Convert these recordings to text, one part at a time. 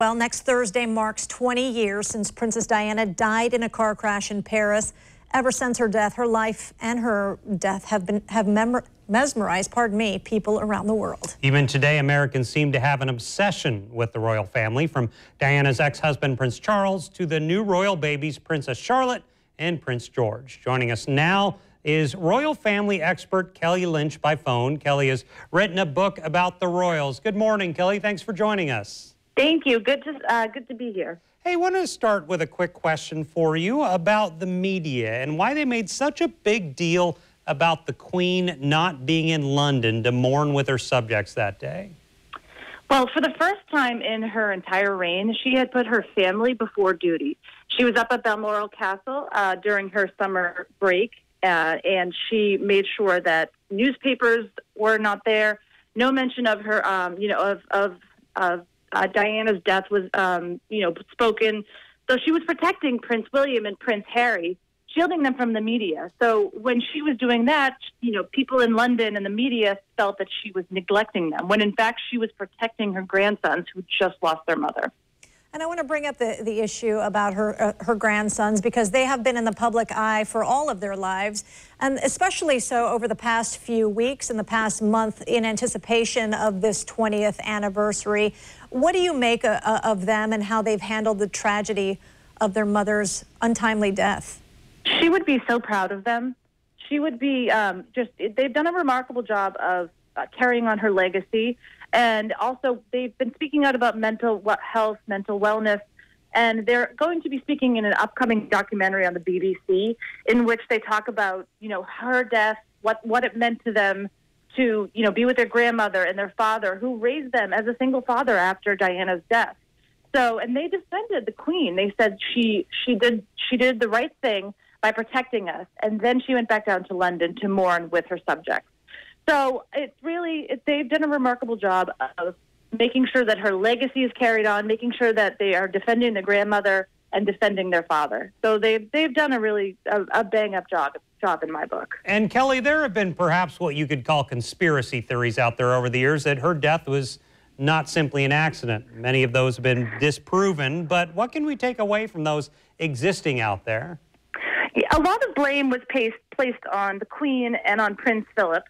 Well, next Thursday marks 20 years since Princess Diana died in a car crash in Paris. Ever since her death, her life and her death have mesmerized, people around the world. Even today, Americans seem to have an obsession with the royal family, from Diana's ex-husband, Prince Charles, to the new royal babies, Princess Charlotte and Prince George. Joining us now is royal family expert Kelly Lynch by phone. Kelly has written a book about the royals. Good morning, Kelly. Thanks for joining us. Thank you. Good to be here. Hey, I want to start with a quick question for you about the media and why they made such a big deal about the Queen not being in London to mourn with her subjects that day. Well, for the first time in her entire reign, she had put her family before duty. She was up at Balmoral Castle during her summer break, and she made sure that newspapers were not there. No mention of her, Diana's death was, spoken. So she was protecting Prince William and Prince Harry, shielding them from the media. So when she was doing that, people in London and the media felt that she was neglecting them, when in fact she was protecting her grandsons who just lost their mother. And I want to bring up the issue about her grandsons, because they have been in the public eye for all of their lives, and especially so over the past few weeks and the past month in anticipation of this 20th anniversary. What do you make of them and how they've handled the tragedy of their mother's untimely death? She would be so proud of them. She would be they've done a remarkable job of carrying on her legacy. And also, they've been speaking out about mental health, mental wellness, and they're going to be speaking in an upcoming documentary on the BBC in which they talk about, her death, what it meant to them to, be with their grandmother and their father, who raised them as a single father after Diana's death. So, and they defended the Queen. They said she did the right thing by protecting us, and then she went back down to London to mourn with her subjects. So they've done a remarkable job of making sure that her legacy is carried on, making sure that they are defending the grandmother and defending their father. So they've done a bang-up job in my book. And Kelly, there have been perhaps what you could call conspiracy theories out there over the years that her death was not simply an accident. Many of those have been disproven, but what can we take away from those existing out there? A lot of blame was placed on the Queen and on Prince Philip,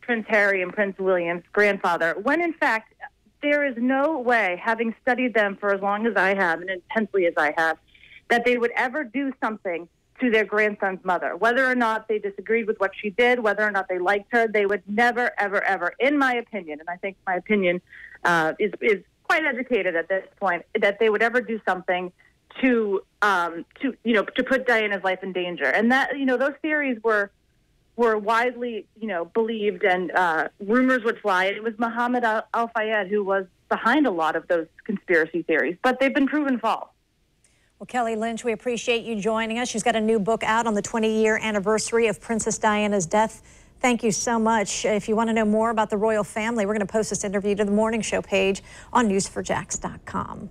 Prince Harry and Prince William's grandfather, when in fact there is no way, having studied them for as long as I have and intensely as I have, that they would ever do something to their grandson's mother. Whether or not they disagreed with what she did, whether or not they liked her, they would never, ever, ever, in my opinion, and I think my opinion is quite educated at this point, that they would ever do something to put Diana's life in danger. And that, those theories were widely, believed, and rumors would fly. It was Mohammed Al-Fayed who was behind a lot of those conspiracy theories, but they've been proven false. Well, Kelly Lynch, we appreciate you joining us. She's got a new book out on the 20-year anniversary of Princess Diana's death. Thank you so much. If you want to know more about the royal family, we're going to post this interview to the morning show page on news4jax.com.